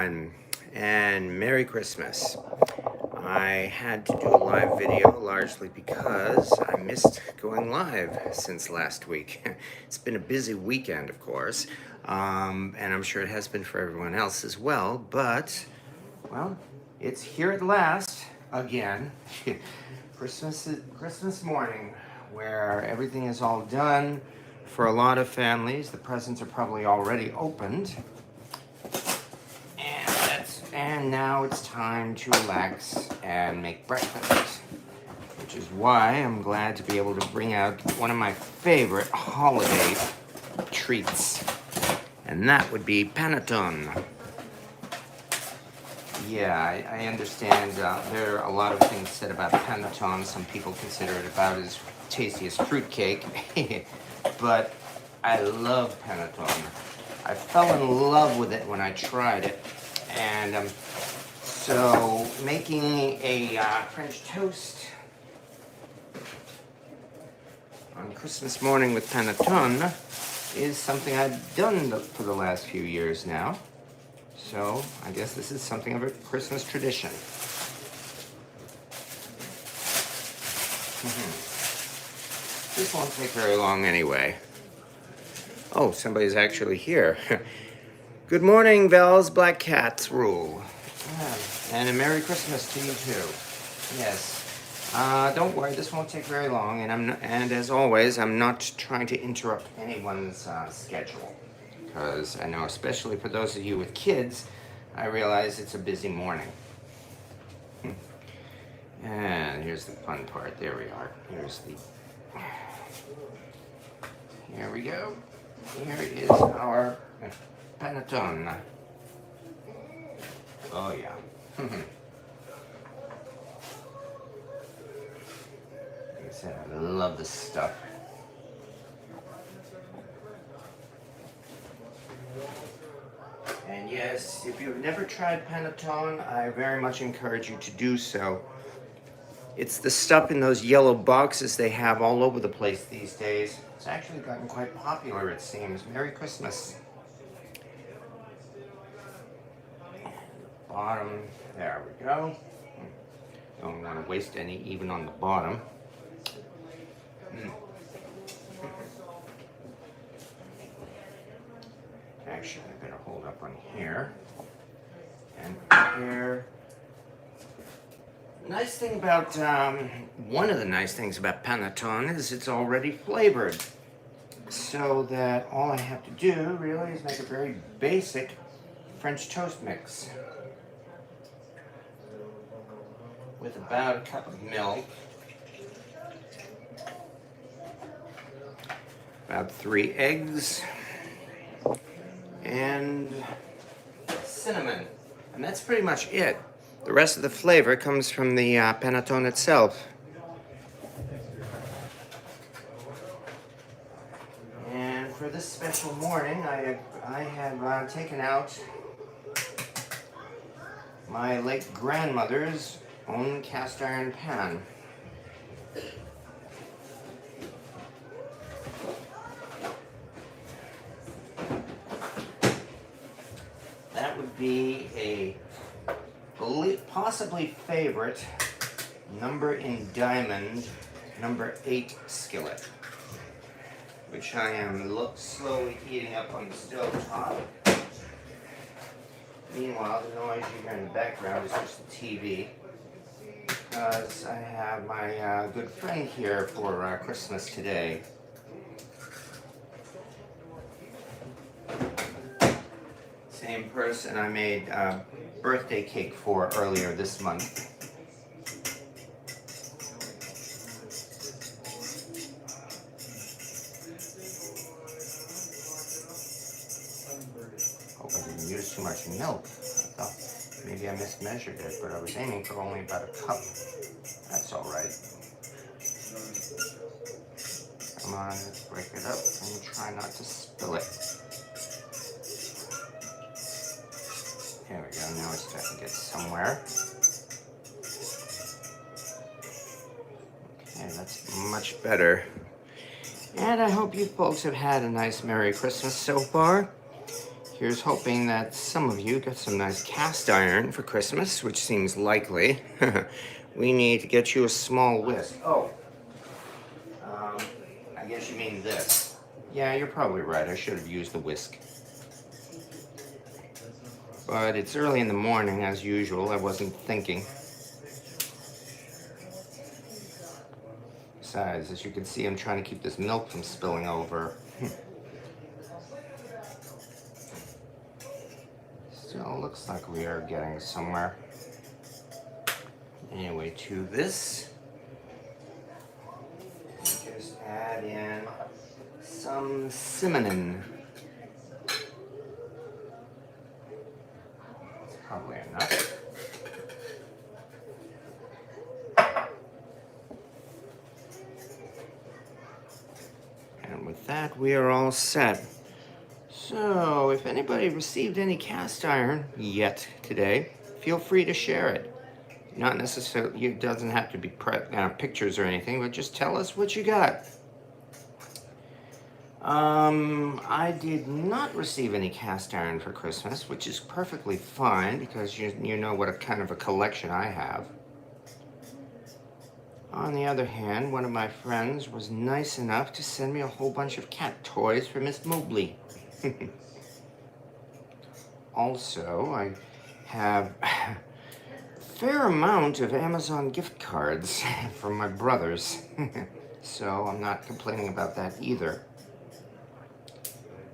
And Merry Christmas. I had to do a live video largely because I missed going live since last week. It's been a busy weekend, of course, and I'm sure it has been for everyone else as well, but, well, it's here at last again. Christmas morning, where everything is all done. For a lot of families, the presents are probably already opened. And now it's time to relax and make breakfast, which is why I'm glad to be able to bring out one of my favorite holiday treats, and that would be Panettone. Yeah, I understand there are a lot of things said about Panettone. Some people consider it about as tasty as fruitcake, but I love Panettone. I fell in love with it when I tried it. And so making a French toast on Christmas morning with Panettone is something I've done for the last few years now. So I guess this is something of a Christmas tradition. This won't take very long anyway. Oh, somebody's actually here. Good morning, Val's Black Cats Rule. Yeah. And a Merry Christmas to you too. Yes. Don't worry, this won't take very long, and as always, I'm not trying to interrupt anyone's schedule, because I know, especially for those of you with kids, I realize it's a busy morning. And here's the fun part. There we are. Here we go. Here is our Panettone. Oh yeah. Like I said, I love this stuff. And yes, if you've never tried Panettone, I very much encourage you to do so. It's the stuff in those yellow boxes they have all over the place these days. It's actually gotten quite popular, it seems. Merry Christmas. Bottom, there we go. Don't want to waste any even on the bottom. Actually, I better hold up on here. And here. Nice thing about, one of the nice things about Panettone is it's already flavored. So that all I have to do really is make a very basic French toast mix. With about a cup of milk, about 3 eggs, and cinnamon. And that's pretty much it. The rest of the flavor comes from the Panettone itself. And for this special morning, I have taken out my late grandmother's own cast iron pan. That would be a possibly favorite number in diamond, number 8 skillet, which I am slowly heating up on the stove top. Meanwhile, the noise you hear in the background is just the TV, because I have my good friend here for Christmas today. Same person I made a birthday cake for earlier this month. Hope I didn't use too much milk. I thought maybe I mismeasured it, but I was aiming for only about a cup. That's all right. Come on, let's break it up and try not to spill it. There we go, now it's starting to get somewhere. Okay, that's much better. And I hope you folks have had a nice Merry Christmas so far. Here's hoping that some of you got some nice cast iron for Christmas, which seems likely. We need to get you a small whisk. Oh, I guess you mean this. Yeah, you're probably right. I should have used the whisk. But it's early in the morning, as usual. I wasn't thinking. Besides, as you can see, I'm trying to keep this milk from spilling over. Still looks like we are getting somewhere. Anyway, to this, just add in some cinnamon. Probably enough. And with that, we are all set. So, if anybody received any cast iron yet today, feel free to share it. Not necessarily, it doesn't have to be pictures or anything, but just tell us what you got. I did not receive any cast iron for Christmas, which is perfectly fine because you know what a kind of a collection I have. On the other hand, one of my friends was nice enough to send me a whole bunch of cat toys for Miss Mobley. Also, I have a fair amount of Amazon gift cards from my brothers, so I'm not complaining about that either.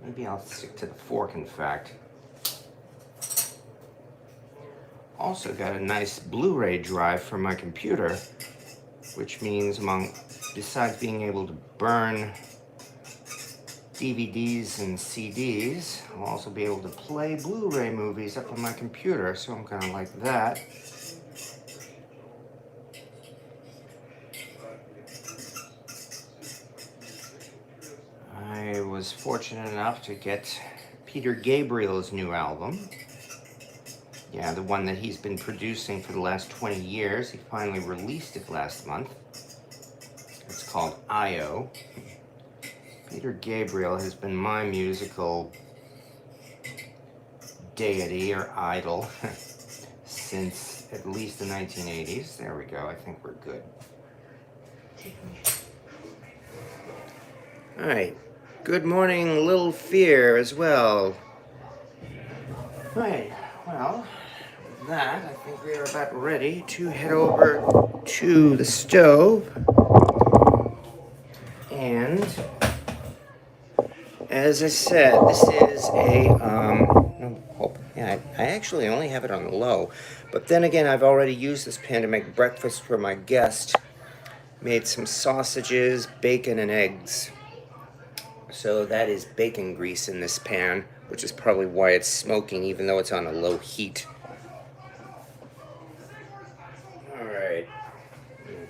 Maybe I'll stick to the fork, in fact. Also got a nice Blu-ray drive for my computer, which means besides being able to burn DVDs and CDs, I'll also be able to play Blu-ray movies up on my computer, so I'm gonna like that. I was fortunate enough to get Peter Gabriel's new album. Yeah, the one that he's been producing for the last 20 years. He finally released it last month. It's called I.O. Peter Gabriel has been my musical deity or idol since at least the 1980s. There we go, I think we're good. All right, good morning, Little Fear as well. Right, well, with that, I think we are about ready to head over to the stove. And as I said, this is a, I actually only have it on low. But then again, I've already used this pan to make breakfast for my guest. Made some sausages, bacon, and eggs. So that is bacon grease in this pan, which is probably why it's smoking even though it's on a low heat. All right. Move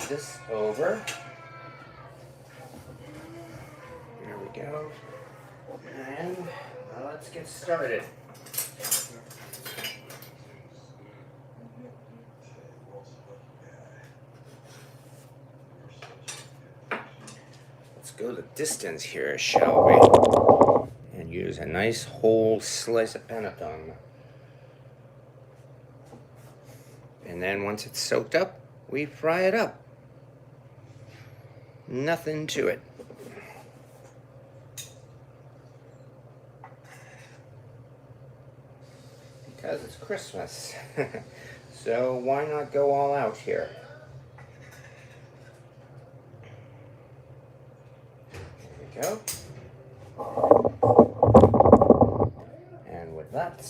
this over. There we go. And let's get started. Let's go the distance here, shall we? And use a nice whole slice of Panettone. And then once it's soaked up, we fry it up. Nothing to it. Because it's Christmas. So why not go all out here? There we go. And with that,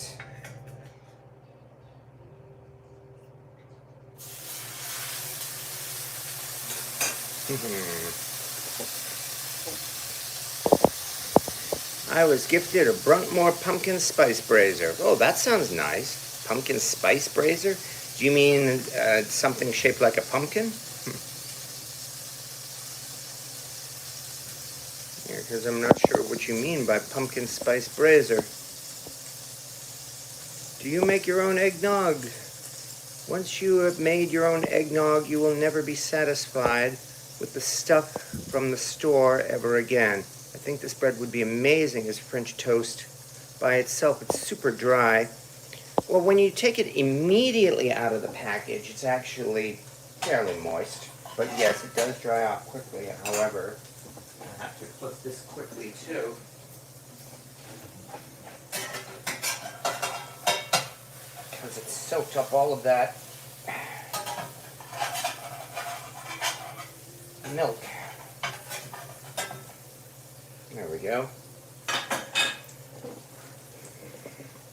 I was gifted a Bruntmore pumpkin spice brazier. Oh, that sounds nice. Pumpkin spice brazier? Do you mean something shaped like a pumpkin? Yeah, because I'm not sure what you mean by pumpkin spice brazier. Do you make your own eggnog? Once you have made your own eggnog, you will never be satisfied with the stuff from the store ever again. I think this bread would be amazing as French toast. by itself, it's super dry. Well, when you take it immediately out of the package, it's actually fairly moist. But yes, it does dry off quickly. However, I have to flip this quickly too. Because it's soaked up all of that milk. There we go.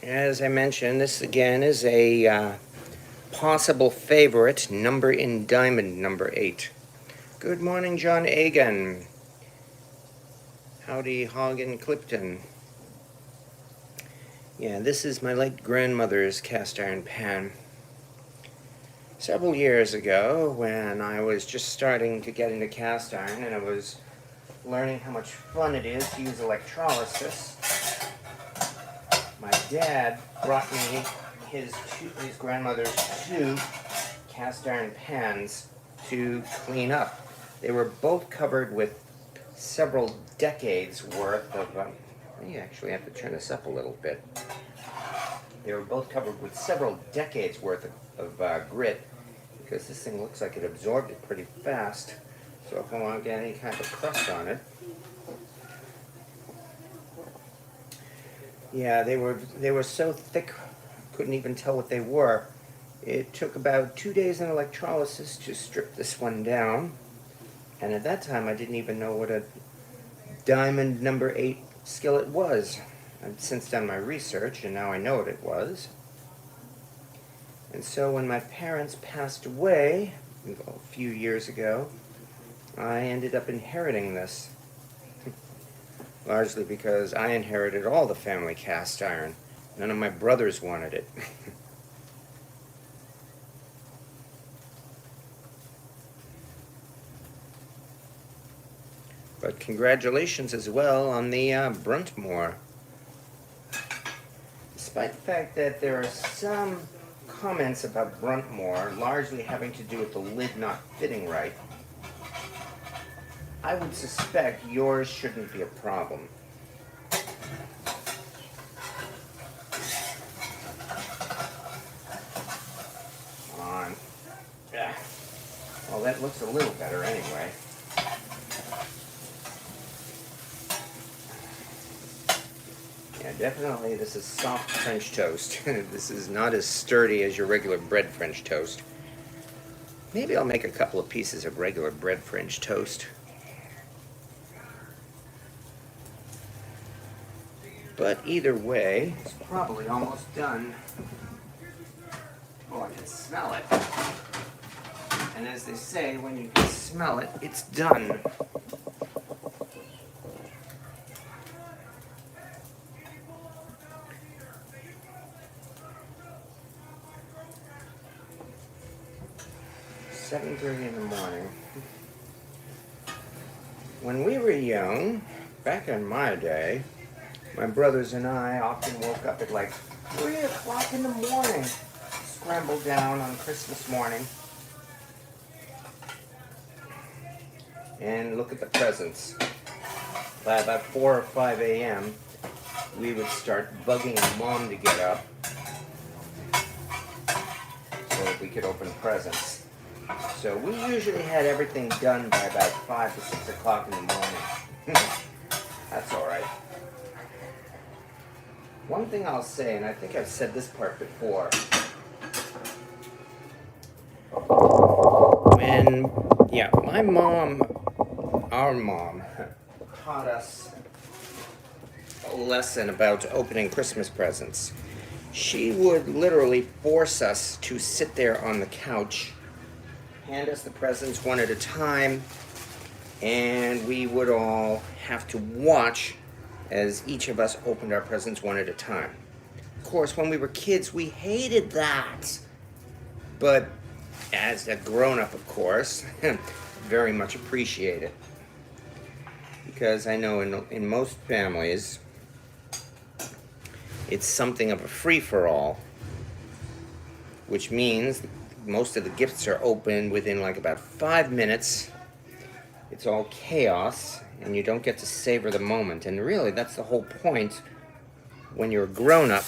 As I mentioned, this again is a possible favorite, number in diamond, number 8. Good morning, John Agan. Howdy, Hagen Clipton. Yeah, this is my late grandmother's cast iron pan. Several years ago, when I was just starting to get into cast iron and I was learning how much fun it is to use electrolysis, my dad brought me his grandmother's 2 cast iron pans to clean up. They were both covered with several decades worth of, you actually have to turn this up a little bit. They were both covered with several decades worth of grit, because this thing looks like it absorbed it pretty fast. So if I want to get any kind of crust on it, yeah, they were so thick, couldn't even tell what they were. It took about 2 days in electrolysis to strip this one down, and at that time I didn't even know what a diamond number 8 skillet was. I've since done my research, and now I know what it was. And so when my parents passed away a few years ago, I ended up inheriting this. Largely because I inherited all the family cast iron. None of my brothers wanted it. But congratulations as well on the Bruntmore. Despite the fact that there are some comments about Bruntmore largely having to do with the lid not fitting right, I would suspect yours shouldn't be a problem. On. Yeah. Well, that looks a little better anyway. Yeah, definitely this is soft French toast. This is not as sturdy as your regular bread French toast. Maybe I'll make a couple of pieces of regular bread French toast. But either way, it's probably almost done. Oh, I can smell it. And as they say, when you can smell it, it's done. "7:30 in the morning. When we were young, back in my day, my brothers and I often woke up at like 3 o'clock in the morning, scrambled down on Christmas morning, and look at the presents. By about 4 or 5 a.m., we would start bugging Mom to get up so that we could open presents. So we usually had everything done by about 5 to 6 o'clock in the morning. That's all right. One thing I'll say, and I think I've said this part before, my mom, our mom, taught us a lesson about opening Christmas presents. She would literally force us to sit there on the couch, hand us the presents one at a time, and we would all have to watch as each of us opened our presents one at a time. Of course, when we were kids, we hated that. But as a grown-up, of course, very much appreciate it. Because I know in most families, it's something of a free-for-all, which means most of the gifts are opened within like about 5 minutes. It's all chaos, and you don't get to savor the moment. And really, that's the whole point when you're a grown-up,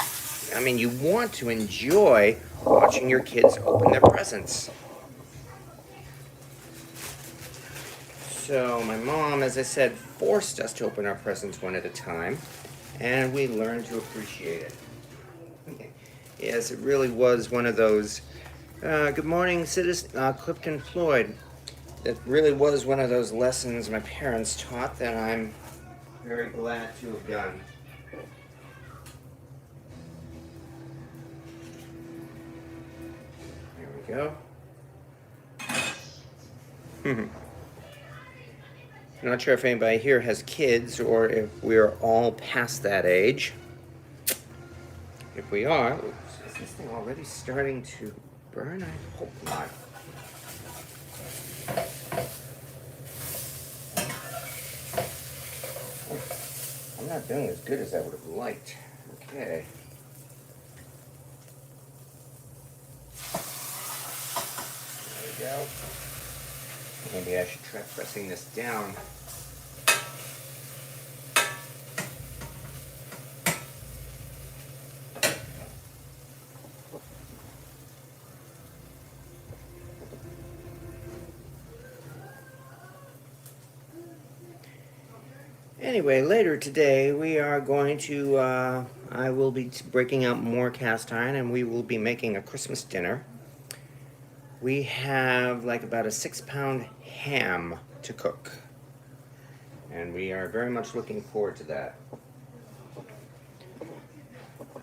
I mean, you want to enjoy watching your kids open their presents. So my mom, as I said, forced us to open our presents one at a time, and we learned to appreciate it. Yes, it really was one of those, good morning, citizen, Clifton Floyd. It really was one of those lessons my parents taught that I'm very glad to have done. There we go. I'm not sure if anybody here has kids or if we're all past that age. If we are, oops, is this thing already starting to burn? I hope not. I'm not doing as good as I would have liked. Okay. There we go. Maybe I should try pressing this down. Anyway, later today we are going to, I will be breaking out more cast iron and we will be making a Christmas dinner. We have like about a 6-pound ham to cook. And we are very much looking forward to that.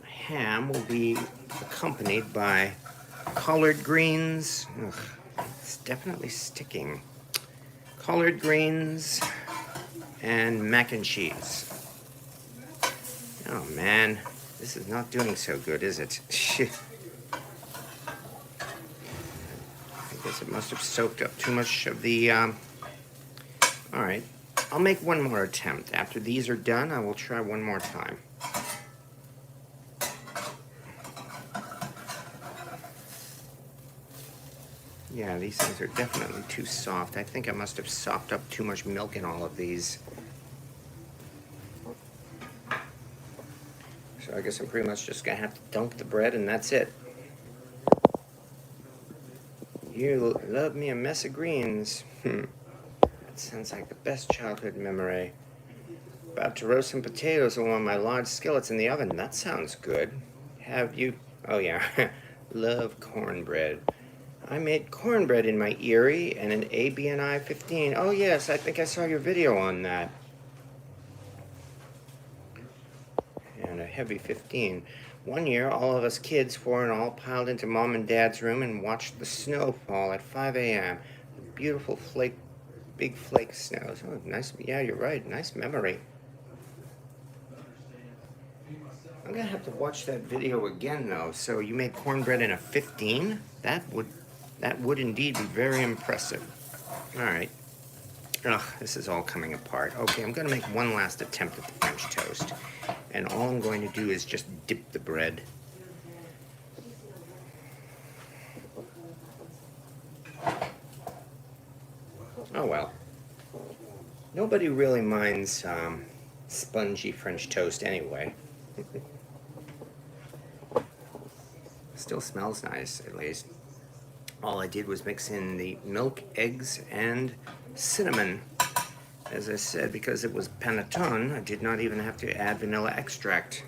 Ham will be accompanied by collard greens. Ugh, it's definitely sticking. Collard greens and mac and cheese. Oh man, this is not doing so good, is it? I guess it must have soaked up too much of the, Alright, I'll make one more attempt. After these are done, I will try one more time. Yeah, these things are definitely too soft. I think I must have sopped up too much milk in all of these. So I guess I'm pretty much just gonna have to dunk the bread and that's it. You love me a mess of greens. That sounds like the best childhood memory. About to roast some potatoes on one of my large skillets in the oven. That sounds good. Have you... Oh yeah, love cornbread. I made cornbread in my Erie and an ABNI 15. Oh yes, I think I saw your video on that. And a heavy 15. One year, all of us kids, 4 in all, piled into Mom and Dad's room and watched the snow fall at 5 a.m. Beautiful flake, big flake snows. Oh, nice. Yeah, you're right. Nice memory. I'm gonna have to watch that video again, though. So you made cornbread in a 15? That would indeed be very impressive. All right. Ugh, this is all coming apart. Okay, I'm gonna make one last attempt at the French toast. And all I'm going to do is just dip the bread. Oh well. Nobody really minds spongy French toast anyway. Still smells nice, at least. All I did was mix in the milk, eggs, and cinnamon. As I said, because it was Panettone, I did not even have to add vanilla extract.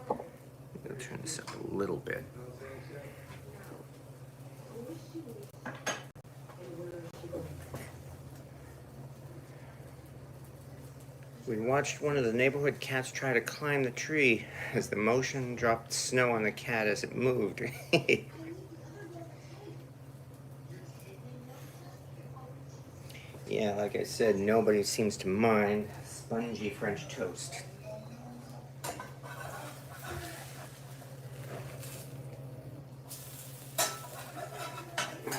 I'm going to turn this up a little bit. We watched one of the neighborhood cats try to climb the tree as the motion dropped snow on the cat as it moved. Yeah, like I said, nobody seems to mind spongy French toast. You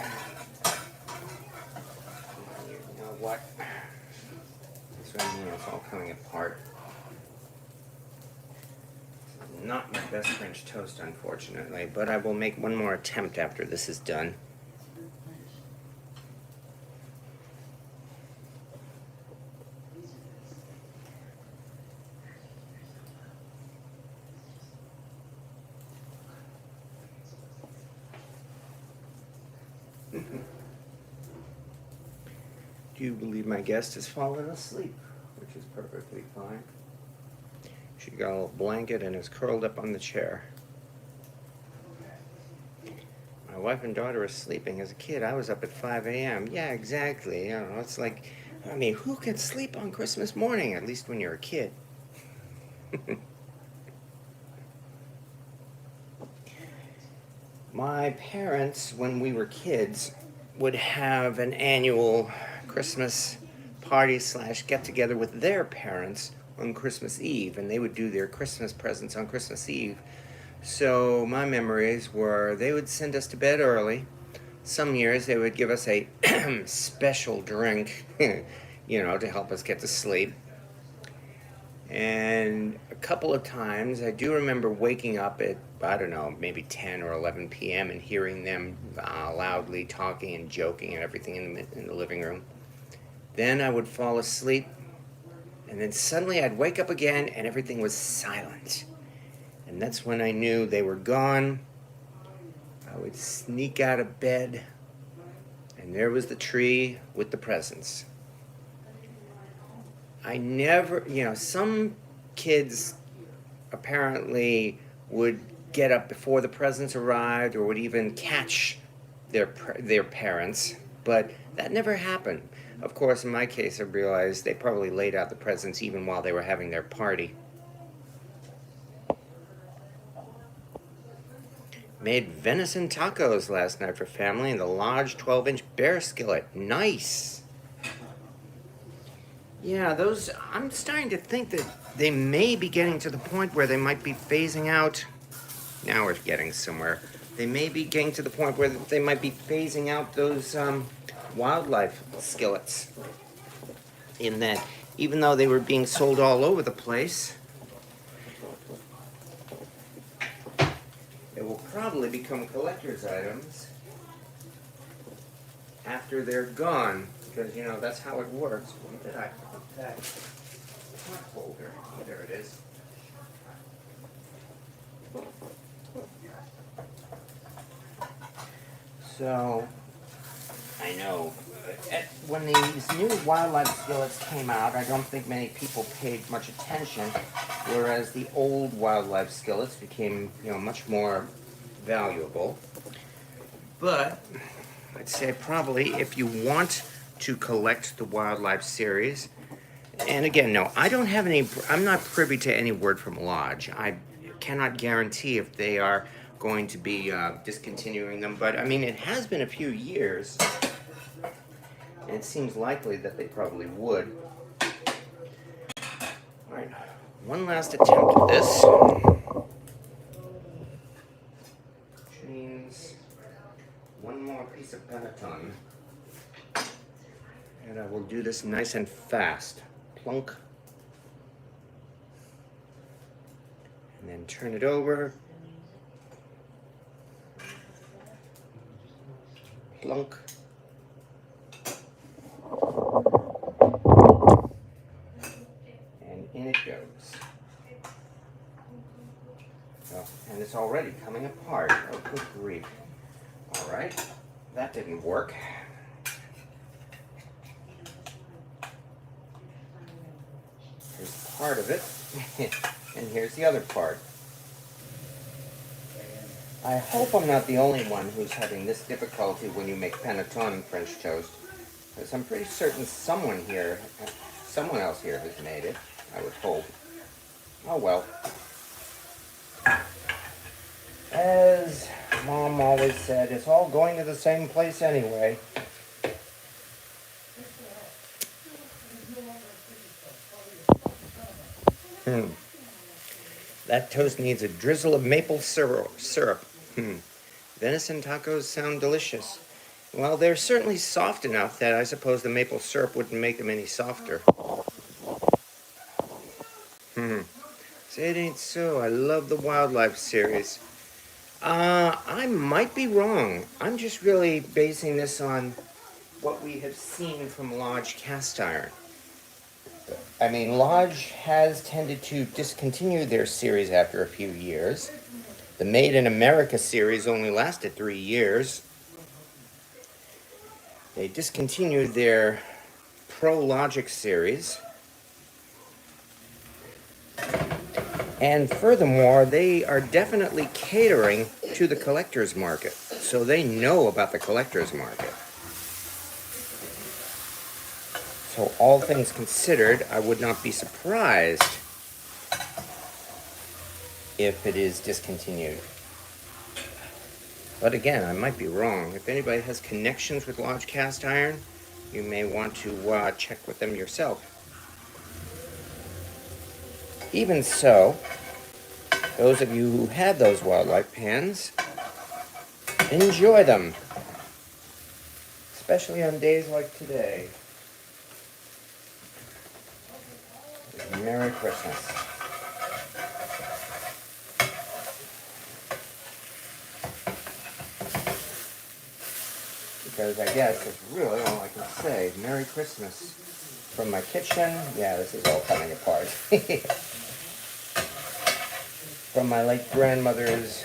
know what? That's what I mean, it's all coming apart. Not my best French toast, unfortunately, but I will make one more attempt after this is done. Do you believe my guest has fallen asleep? Which is perfectly fine. She got a little blanket and is curled up on the chair. My wife and daughter are sleeping. As a kid, I was up at 5 a.m. Yeah, exactly. You know, it's like, I mean, who can sleep on Christmas morning? At least when you're a kid. My parents, when we were kids, would have an annual Christmas party / get together with their parents on Christmas Eve, and they would do their Christmas presents on Christmas Eve. So my memories were they would send us to bed early. Some years they would give us a special drink, to help us get to sleep. And a couple of times I do remember waking up at, I don't know, maybe 10 or 11 p.m. and hearing them loudly talking and joking and everything in the living room. Then I would fall asleep, and then suddenly I'd wake up again and everything was silent. And that's when I knew they were gone. I would sneak out of bed, and there was the tree with the presents. I never, some kids apparently would get up before the presents arrived or would even catch their parents, but that never happened. Of course, in my case, I realized they probably laid out the presents even while they were having their party. Made venison tacos last night for family in the large 12-inch bear skillet. Nice! Yeah, those, I'm starting to think that they may be getting to the point where they might be phasing out. Now we're getting somewhere. They may be getting to the point where they might be phasing out those wildlife skillets. In that, even though they were being sold all over the place, they will probably become collector's items after they're gone. Because, that's how it works. Where did I put that folder? Oh, there it is. So, I know, when these new wildlife skillets came out, I don't think many people paid much attention, whereas the old wildlife skillets became, much more valuable. But, I'd say probably if you want to collect the wildlife series, and again, no, I'm not privy to any word from Lodge. I cannot guarantee if they are going to be discontinuing them, but I mean, it has been a few years, and it seems likely that they probably would. All right, one last attempt at this. Which means one more piece of Panettone. And I will do this nice and fast. Plunk. And then turn it over. Plunk. And in it goes. Oh, and it's already coming apart. Oh, good grief. All right, that didn't work. Here's part of it, and here's the other part. I hope I'm not the only one who's having this difficulty when you make Panettone French toast, because I'm pretty certain someone else here has made it, I would hope. Oh well. As Mom always said, it's all going to the same place anyway. That toast needs a drizzle of maple syrup. Venison tacos sound delicious. Well, they're certainly soft enough that I suppose the maple syrup wouldn't make them any softer. Say it ain't so. I love the wildlife series. I might be wrong. I'm just really basing this on what we have seen from Lodge Cast Iron. I mean, Lodge has tended to discontinue their series after a few years. The Made in America series only lasted 3 years. They discontinued their Pro Logic series. And furthermore, they are definitely catering to the collector's market. So they know about the collector's market. So all things considered, I would not be surprised if it is discontinued. But again, I might be wrong. If anybody has connections with Lodge Cast Iron, you may want to check with them yourself. Even so, those of you who had those wildlife pans, enjoy them. Especially on days like today. Merry Christmas. Because I guess that's really all I can say. Merry Christmas. From my kitchen, yeah, this is all coming apart. From my late grandmother's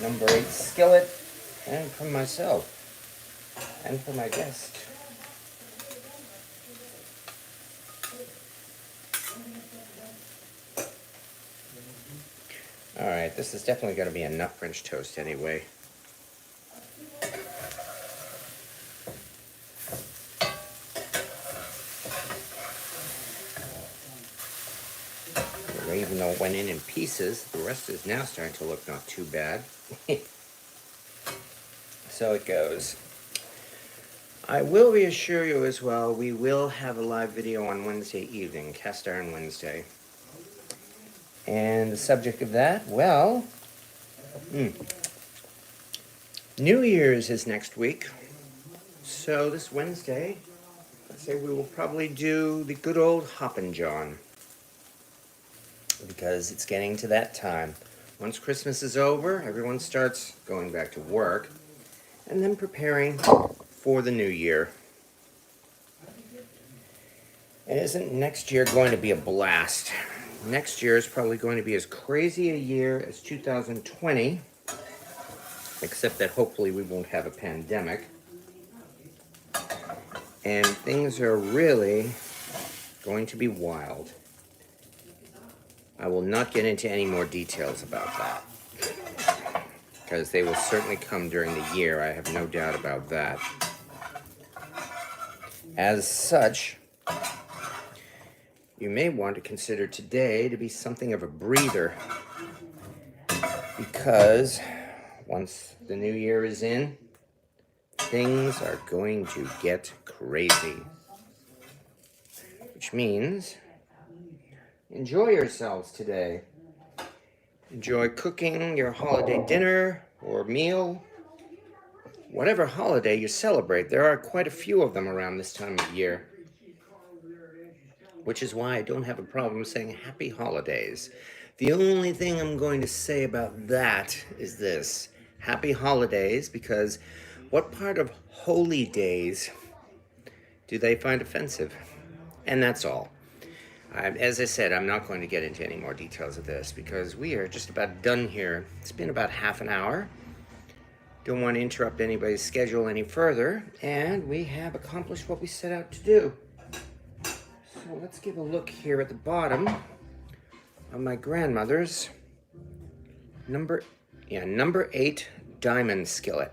number 8 skillet, and from myself, and from my guest. Alright, this is definitely going to be a nut French toast anyway. Even though it went in pieces, the rest is now starting to look not too bad. So it goes. I will reassure you as well, we will have a live video on Wednesday evening, Cast Iron Wednesday. And the subject of that, well, New Year's is next week. So this Wednesday, I'd say we will probably do the good old Hoppin' John. Because it's getting to that time. Once Christmas is over, everyone starts going back to work and then preparing for the new year. And isn't next year going to be a blast? Next year is probably going to be as crazy a year as 2020, except that hopefully we won't have a pandemic. And things are really going to be wild. I will not get into any more details about that, because they will certainly come during the year. I have no doubt about that. As such, you may want to consider today to be something of a breather, because once the new year is in, things are going to get crazy. Which means enjoy yourselves today. Enjoy cooking your holiday dinner or meal. Whatever holiday you celebrate, there are quite a few of them around this time of year. Which is why I don't have a problem saying happy holidays. The only thing I'm going to say about that is this. Happy holidays, because what part of holy days do they find offensive? And that's all. As I said, I'm not going to get into any more details of this because we are just about done here. It's been about half an hour. Don't want to interrupt anybody's schedule any further, and we have accomplished what we set out to do. So let's give a look here at the bottom of my grandmother's number 8 diamond skillet,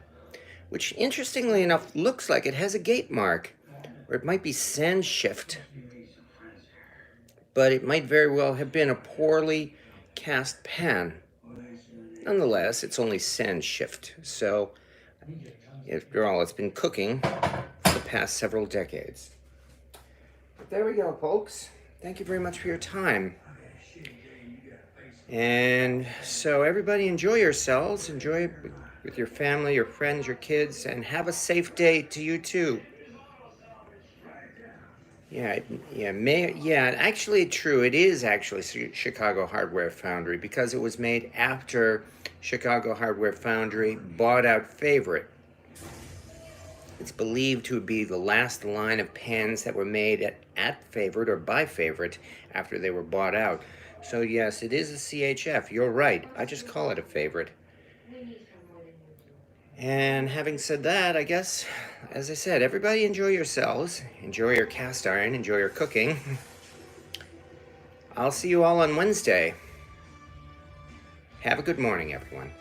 which interestingly enough looks like it has a gate mark, or it might be sand shift. But it might very well have been a poorly cast pan. Nonetheless, it's only sand shift, so after all, it's been cooking for the past several decades. But there we go, folks. Thank you very much for your time. And so everybody enjoy yourselves, enjoy it with your family, your friends, your kids, and have a safe day to you too. Actually true. It is actually Chicago Hardware Foundry because it was made after Chicago Hardware Foundry bought out Favorite. It's believed to be the last line of pans that were made at Favorite or by Favorite after they were bought out. So yes, it is a CHF. You're right. I just call it a Favorite. And having said that, I guess, as I said, everybody enjoy yourselves. Enjoy your cast iron. Enjoy your cooking. I'll see you all on Wednesday. Have a good morning, everyone.